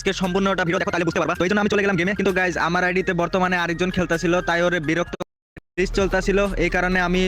আজকে সম্পূর্ণটা ভিডিও দেখো তাহলে বুঝতে পারবা। তো এইজন্য আমি চলে গেলাম গেমে, কিন্তু গাইজ আমার আইডিতে বর্তমানে আরেকজন খেলতেছিল, তাই ওর বিরক্ত লিস্ট চলতেছিল। এই কারণে আমি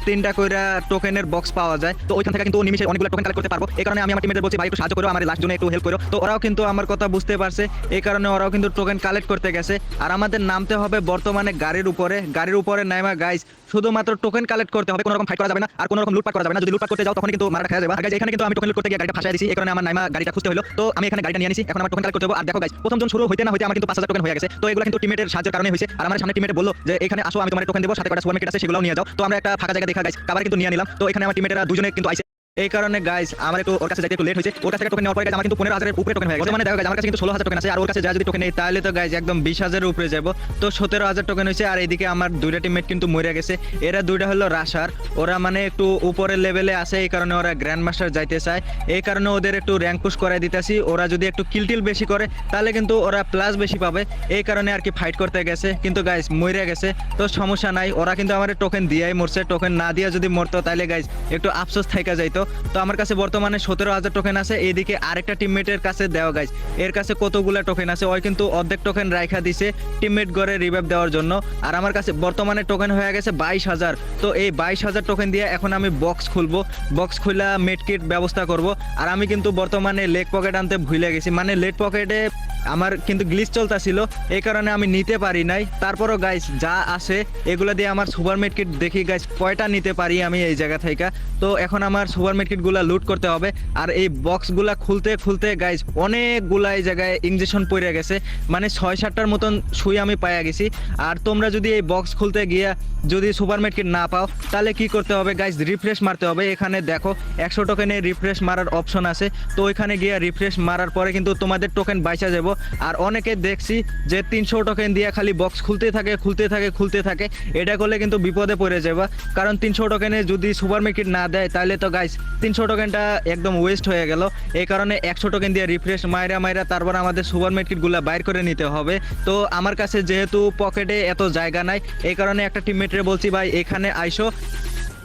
তিনটা কইরা টোকেনের বক্স পাওয়া যায়, তো ওইখান থেকে কিন্তু নিমিশে অনেকগুলো টোকেন কালেক্ট করতে পারবো। এই কারণে আমি আমার টিমমেটদের বলছি ভাই একটু সাহায্য করো, আমার লাস্ট জন্য একটু হেল্প করো। তো ওরাও কিন্তু আমার কথা বুঝতে পারছে, এই কারণে ওরাও কিন্তু টোকেন কালেক্ট করতে গেছে। আর আমাদের নামতে হবে বর্তমানে গাড়ির উপরে নাইমা গাইজ শুধুমাত্র টোকেন কালেক্ট করতে হবে, কোনো রকম ফাইট করা যাবে না, আর কোনো রকম লুটপাট করা যাবে না। যদি লুটপাট করতে যাও তখন কিন্তু মারা খাওয়া যাবে। আর গাইজ এখানে কিন্তু আমি টোকেন লুট করতে গিয়ে গাড়িটা ফাঁসাই দিছি, এই কারণে আমার নাইমা গাড়িটা খুঁজতে হলো। তো আমি এখানে গাড়িটা নিয়ে নিছি, এখন আমার টোকেন কালেক্ট করতে হবে। আর দেখো গাইজ প্রথম জন শুরু হইতে না হইতে আমার কিন্তু 5000 টোকেন হয়ে গেছে। তো এগুলো কিন্তু টিমমেটের সাহায্যের কারণে হয়েছে। আর আমার সামনে টিমমেট বললো যে এখানে আসো, আমি তোমার টোকেন দেবো, সাথে কটা সুপার মার্কেট আছে সেগুলোও নিয়ে যাও। তো আমরা একটা ফাঁকা জায়গা দেখা গাইজ কাবার কিন্তু নিয়ে নিলাম। তো এখানে আমার টিমমেটরা দুজনে কিন্তু আইছে, এই কারণে গাইজ আমার একটু ওর কাছে যাইতে একটু লেট হয়েছে। ওর কাছ থেকে টোকেন নেওয়ার পরে গাইজ আমার কিন্তু 15000 এর উপরে টোকেন হয়ে গেছে। মানে দেখো গাইজ আমার কাছে কিন্তু 16000 টোকেন আছে, আর ওর কাছে যা যদি টোকেন নেই তাহলে তো গাইজ একদম 20000 এর উপরে যাব। তো 17000 টোকেন হয়েছে। আর এইদিকে আমার দুইটা টিমমেট কিন্তু মরে গেছে। এরা দুইটা হলো রাশার, ওরা মানে একটু উপরের লেভেলে আছে, এই কারণে ওরা গ্র্যান্ড মাস্টার যাইতে চায়। এই কারণে ওদের একটু র্যাঙ্ক পুশ করাই দিতেছি। ওরা যদি একটু কিল বেশি করে তাহলে কিন্তু ওরা প্লাস বেশি পাবে, এই কারণে আর কি ফাইট করতে গেছে। কিন্তু গাইজ মরে গেছে, তো সমস্যা নাই। ওরা কিন্তু আমার টোকেন দিয়াই মরছে, টোকেন না দিয়া যদি মরতো তাহলে গাইজ একটু আফসোস থাইকা যাইতো। তো আমার কাছে বর্তমানে 17000 টোকেন আছে। এইদিকে আরেকটা টিমমেটের কাছে দেওয়া গাইজ, এর কাছে কতগুলা টোকেন আছে, ওই কিন্তু অর্ধেক টোকেন রাইখা দিছে টিমমেট গড়ে রিভাইভ দেওয়ার জন্য। আর আমার কাছে বর্তমানে টোকেন হয়ে গেছে 22000। তো এই 22000 টোকেন দিয়ে এখন আমি বক্স খুলবো, বক্স খুলা মেডকিট ব্যবস্থা করব। আর আমি কিন্তু বর্তমানে লেগ পকেট আনতে ভুলে গেছি, মানে লেগ পকেটে আমার কিন্তু গ্লিচ চলতেছিল, এই কারণে আমি নিতে পারি নাই। তারপরও গাইজ যা আসে এগুলো দিয়ে আমার সুপার মেডকিট দেখি গাইজ কয়টা নিতে পারি আমি এই জায়গা থেকে। তো এখন আমার সুপার মেডকিটগুলো লুট করতে হবে। আর এই বক্সগুলা খুলতে খুলতে গাইজ অনেকগুলা এই জায়গায় ইঞ্জেকশন পড়ে গেছে, মানে 6-7টার মতন সুই আমি পাইয়া গেছি। আর তোমরা যদি এই বক্স খুলতে গিয়া যদি সুপার মেডকিট না পাও তাহলে কি করতে হবে গাইজ, রিফ্রেশ মারতে হবে। এখানে দেখো 100 টোকেনে রিফ্রেশ মারার অপশন আছে, তো ওইখানে গিয়া রিফ্রেশ মারার পরে কিন্তু তোমাদের টোকেন বাইচা যাব। আর অনেকে দেখছি যে 300 টোকেন দিয়ে খালি বক্স খুলতে থাকে, এটা করলে কিন্তু বিপদে পড়ে যাবে। কারণ 300 টোকেনে যদি সুপার মেডকিট না দেয় তাহলে তো গাইজ 300 টোকেনটা একদম ওয়েস্ট হয়ে গেল। এই কারণে 100 টোকেন দিয়ে রিফ্রেশ মাইরা তারপর আমাদের সুপার মেডকিটগুলো বাইর করে নিতে হবে। তো আমার কাছে যেহেতু পকেটে এত জায়গা নাই, এই কারণে একটা টিমমেটরে বলছি ভাই এখানে আইসো,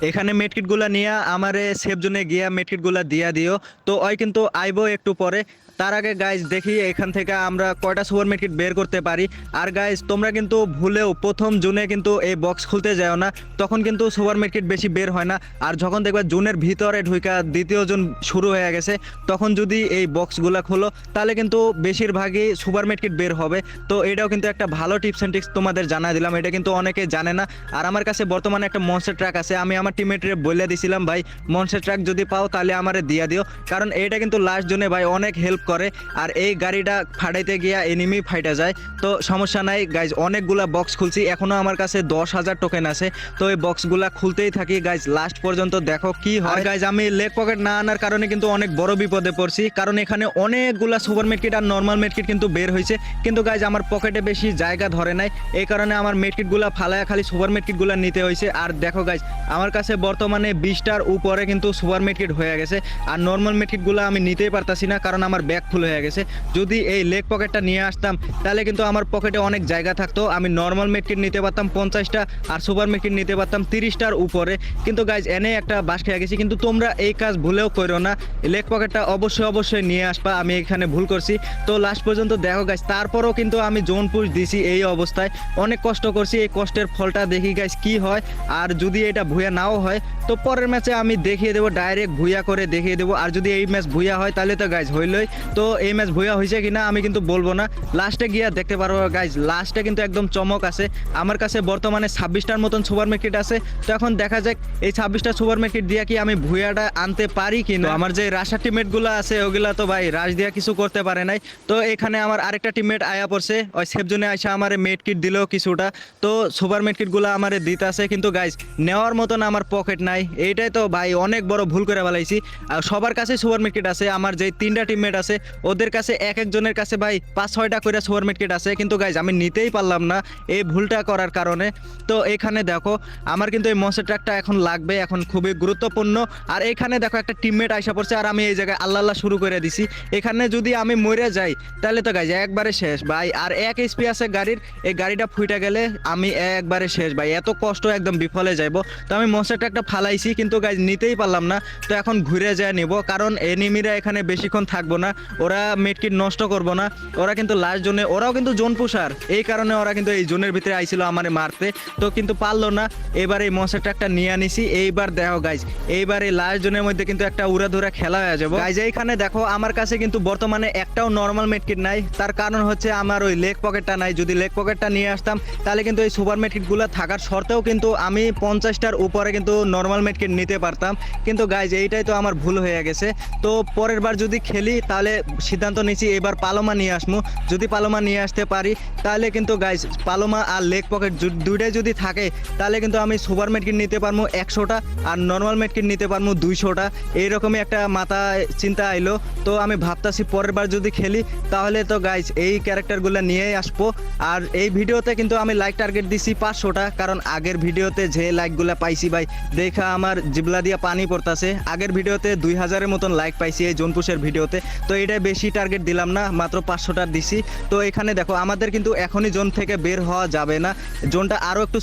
এখানে মেডকিটগুলো নিয়ে আমারে সেফ জোনে গিয়া মেডকিটগুলো দিয়া দিও। তো ওই কিন্তু আইবো একটু পরে। তার আগে গাইজ দেখি এখান থেকে আমরা কয়টা সুপার মেডকিট বের করতে পারি। আর গাইজ তোমরা কিন্তু ভুলেও প্রথম জুনে কিন্তু এই বক্স খুলতে যাও না, তখন কিন্তু সুপার মেডকিট বেশি বের হয় না। আর যখন দেখবা জুনের ভিতরে ঢুইকা দ্বিতীয় জুন শুরু হয়ে গেছে, তখন যদি এই বক্সগুলো খোলো তাহলে কিন্তু বেশিরভাগই সুপার মেডকিট বের হবে। তো এটাও কিন্তু একটা ভালো টিপস অ্যান্ড ট্রিক্স তোমাদের জানা দিলাম, এটা কিন্তু অনেকে জানে না। আর আমার কাছে বর্তমানে একটা মনস্টার ট্রাক আছে, আমি আমার টিমমেটরে বলে দিছিলাম ভাই মনস্টার ট্রাক যদি পাও তাহলে আমারে দিয়া দিও, কারণ এটা কিন্তু লাস্ট জোনে ভাই অনেক হেল্প করে। আর এই গাড়িটা ফাটাইতে গিয়া এনিমি ফাইটা যায়। তো সমস্যা নাই গাইজ, অনেকগুলা বক্স খুলছি, এখনো আমার কাছে 10000 টোকেন আছে। তো এই বক্সগুলা খুলতেই থাকি গাইজ লাস্ট পর্যন্ত, দেখো কি হয়। গাইজ আমি লেগ পকেট না আনার কারণে কিন্তু অনেক বড় বিপদে পড়ছি, কারণ এখানে অনেকগুলা সুপার মেডকিট আর নর্মাল মেডকিট কিন্তু বের হয়েছে, কিন্তু গাইজ আমার পকেটে বেশি জায়গা ধরে নাই, এই কারণে আমার মেডকিটগুলা ফালায়া খালি সুপার মেডকিটগুলা নিতে হয়েছে। আর দেখো গাইজ আমার কাছে বর্তমানে 20টার উপরে কিন্তু সুপার মেডকিট হয়ে গেছে। আর নর্মাল মেডকিটগুলো আমি নিতেই পারতাছি না, কারণ আমার ব্যাগ ফুল হয়ে গেছে। যদি এই লেগ পকেটটা নিয়ে আসতাম তাহলে কিন্তু আমার পকেটে অনেক জায়গা থাকতো, আমি নর্মাল মেডকিট নিতে পারতাম 50টা আর সুপার মেডকিট নিতে পারতাম 30টার উপরে। কিন্তু গাইজ এনে একটা বাস খেয়ে গেছি, কিন্তু তোমরা এই কাজ ভুলেও করো না, লেগ পকেটটা অবশ্যই নিয়ে আসবা। আমি এখানে ভুল করছি। তো লাস্ট পর্যন্ত দেখো গাইজ, তারপরও কিন্তু আমি জোন পুশ দিছি এই অবস্থায়, অনেক কষ্ট করছি, এই কষ্টের ফলটা দেখি গাইজ কি হয়। আর যদি এটা ভুয়া নাও হয় তো পরের ম্যাচে আমি দেখিয়ে দেবো, ডাইরেক্ট ভুয়া করে দেখিয়ে দেবো। আর যদি এই ম্যাচ ভুয়া হয় তাহলে তো গাইজ হইলই। তো এই ম্যাচ ভুয়া হয়েছে কিনা আমি কিন্তু বলবো না, লাস্টে গিয়া দেখতে পারবো গাইজ। লাস্টে কিন্তু একদম চমক আছে, আমার কাছে বর্তমানে 26টার মতন সুপার মার্কেট আছে। তো এখন দেখা যাক এই 26টা সুপার মার্কেট দিয়া কি আমি ভুয়াটা আনতে পারি কিনা। আমার যে রাশার টিমমেটগুলো আছে ওগুলা তো ভাই রাশ দিয়া কিছু করতে পারে নাই। তো এখানে আমার আরেকটা টিমমেট আয়া পড়ছে, ওই সেফ জোনে আইসা আমারে মেডকিট দিল কিছুটা। তো সুপার মেডকিটগুলো আমারে দিতে আছে, কিন্তু গাইজ নেওয়ার মতন আমার পকেট নাই। এইটাই তো ভাই অনেক বড় ভুল করে ফেলাইছি। আর সবার কাছে সুপার মেডকিট আছে, আমার যে 3টা টিমমেট আছে ওদের কাছে এক একজনের কাছে ভাই 5-6টা করে সুপার মেডকিট আছে, কিন্তু গাইজ আমি নিতেই পারলাম না এই ভুলটা করার কারণে। তো এখানে দেখো আমার কিন্তু এই মনস্টার ট্রাকটা এখন লাগবে, এখন খুবই গুরুত্বপূর্ণ। আর এখানে দেখো একটা টিমমেট আইসা পড়ছে, আর আমি এই জায়গায় আল্লাহ শুরু করে দিছি। এখানে যদি আমি মরে যাই তাহলে তো গাইজ একবারে শেষ ভাই। আর 1 HP আছে গাড়ির, এই গাড়িটা ফুইটা গেলে আমি একবারে শেষ ভাই, এত কষ্ট একদম বিফলে যাইব। তো আমি মনস্টার ট্রাকটা ফালাইছি, কিন্তু গাইজ নিতেই পারলাম না। তো এখন ঘুরে যায় নিব, কারণ এনিমিরা এখানে বেশিক্ষণ থাকবো না, ওরা মেডকিট নষ্ট করব না, ওরা কিন্তু লাস্ট জোনে, ওরাও কিন্তু জোন পুষার, এই কারণে ওরা কিন্তু এই জোনের ভিতরে আইছিল আমারে মারতে, তো কিন্তু পারলো না। এবার এই মনস্টার ট্রাকটা নিয়ে আনিছি। এইবার দেখো গাইজ, এইবার এই লাস্ট জোনের মধ্যে কিন্তু একটা উড়াধুরা খেলা হয়ে যাবে গাইজ। এইখানে দেখো আমার কাছে কিন্তু বর্তমানে একটাও নর্মাল মেডকিট নাই, তার কারণ হচ্ছে আমার ওই লেগ পকেটটা নাই। যদি লেগ পকেটটা নিয়ে আসতাম তাহলে কিন্তু এই সুপার মেডকিটগুলো থাকার সত্ত্বেও কিন্তু আমি 50টার উপরে কিন্তু নর্মাল মেডকিট নিতে পারতাম। কিন্তু গাইজ এইটাই তো আমার ভুল হয়ে গেছে। তো পরের বার যদি খেলি তাহলে সিদ্ধান্ত নিয়েছি এবার পালোমা নিয়ে আসবো। যদি পালোমা নিয়ে আসতে পারি তাহলে কিন্তু গাইজ পালোমা আর লেগ পকেট দুইটাই যদি থাকে তাহলে কিন্তু আমি সুপার মেডকিট নিতে পারবো 100টা আর নর্মাল মেডকিট নিতে পারবো 200টা। এইরকমই একটা মাথায় চিন্তা আইলো। তো আমি ভাবতাছি পরের বার যদি খেলি তাহলে তো গাইজ এই ক্যারেক্টারগুলো নিয়েই আসবো। আর এই ভিডিওতে কিন্তু আমি লাইক টার্গেট দিছি 500টা, কারণ আগের ভিডিওতে যে লাইকগুলো পাইছি ভাই দেখা আমার জিবলা দিয়া পানি পড়তাছে। আগের ভিডিওতে 2000-এর মতন লাইক পাইছি এই জোনপুষের ভিডিওতে, তো এটাই বেশি টার্গেট দিলাম না, মাত্র 500টা দিছি। তো এখানে দেখো আমাদের কিন্তু এখনই জোন থেকে বের হওয়া যাবে না, জোনটা আরও একটু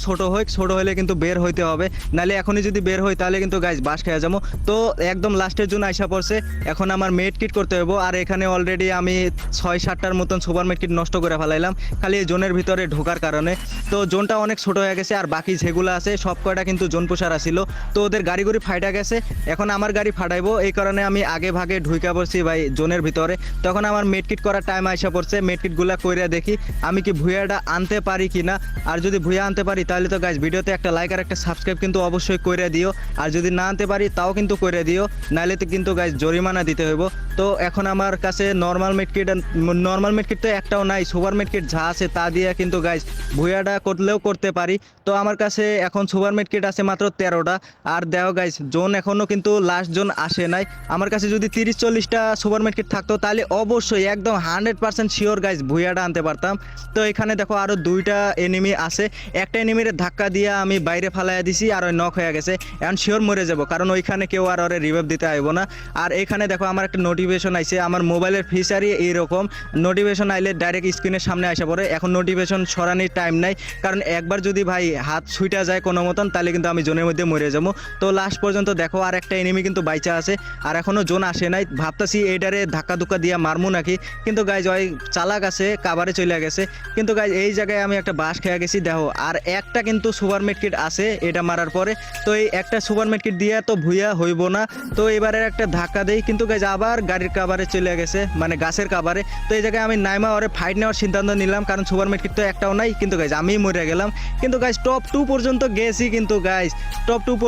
ছোট হলে কিন্তু বের হইতে হবে, নাহলে এখনই যদি বের হই তাহলে কিন্তু গাইজ বাস খেয়ে যাবো। তো একদম লাস্টের জোন আইসা পড়ছে, এখন আমার মেড কিট করতে হবে। আর এখানে অলরেডি আমি 6-7টার মতন সুপার মেড কিট নষ্ট করে ফেলাইলাম খালি এই জোনের ভিতরে ঢোকার কারণে। তো জোনটা অনেক ছোট হয়ে গেছে, আর বাকি যেগুলো আছে সব কয়টা কিন্তু জোন পোষার আসিল, তো ওদের গাড়ি ফাইটা গেছে। এখন আমার গাড়ি ফাটাইবো, এই কারণে আমি আগে ভাগে ঢুইকা পড়ছি ভাই জোনের ভিতরে। তখন আমার মেডকিট করার টাইম আইসা পড়ছে, মেডকিটগুলো কইরা দেখি আমি কি ভুইয়াটা আনতে পারি কিনা। আর যদি ভুইয়া আনতে পারি তাহলে তো গাইজ ভিডিওতে একটা লাইক আর একটা সাবস্ক্রাইব কিন্তু অবশ্যই করে দিও। আর যদি না আনতে পারি তাও কিন্তু করে দিও, নাহলে তো কিন্তু গাইজ জরিমানা দিতে হইব। তো এখন আমার কাছে নর্মাল মেডকিট তো একটাও নাই, সুপার মেডকিট যা আছে তা দিয়ে কিন্তু গাইজ ভুইয়াটা করলেও করতে পারি। তো আমার কাছে এখন সুপার মেডকিট আছে মাত্র 13টা। আর দেখো গাইজ জোন এখনও কিন্তু লাস্ট জোন আসে নাই। আমার কাছে যদি 30-40টা সুপার মেডকিট থাকতো তাহলে অবশ্যই একদম 100% শিওর গাইজ ভুইয়াটা আনতে পারতাম। তো এখানে দেখো আরও 2টা এনিমি আছে, একটা এনিমির ধাক্কা দিয়ে আমি বাইরে ফালাইয়া দিছি আর ওই নক হয়ে গেছে। এখন শিওর মরে যাব, কারণ ওইখানে কেউ আর ওরে রিভাইভ দিতে আইব না। আর এখানে দেখো আমার একটা নোটিফিকেশন আইছে, আমার মোবাইলের ফিচারই এইরকম, নোটিফিকেশন আইলে ডাইরেক্ট স্ক্রিনের সামনে আসা পড়ে। এখন নোটিফিকেশন সরানোর টাইম নাই, কারণ একবার যদি ভাই হাত ছুইটা যায় কোনো মতন তাহলে কিন্তু আমি জোনের মধ্যে মরে যাবো। তো লাস্ট পর্যন্ত দেখো আর একটা এনিমি কিন্তু বাইচা আছে, আর এখনও জোন আসে নাই। ভাবতাছি এইটারে ধাক্কা ধুক্কা দিয়া মারমু নাকি, কিন্তু গাইজ ওই চালাক আছে কাবারে চলে গেছে। কিন্তু গাইজ এই জায়গায় আমি একটা বাস খেয়ে গেছি। দেখো আর একটা কিন্তু সুপার মেডকিট আছে এটা মারার পরে, তো এই একটা সুপার মেডকিট দিয়ে তো ভুইয়া হইব না। তো এবারে একটা ধাক্কা দেই, কিন্তু গাইজ আবার গাড়ির কাবারে চলে গেছে, মানে গাছের কাবারে। তো এই জায়গায় আমি নাইমা ওরে ফাইট নেওয়ার সিদ্ধান্ত নিলাম, কারণ সুপার মেডকিট তো একটাও নাই। কিন্তু গাইজ আমি মরে গেলাম, কিন্তু গাইজ টপ 2 পর্যন্ত গেছি, কিন্তু গাইজ টপ 2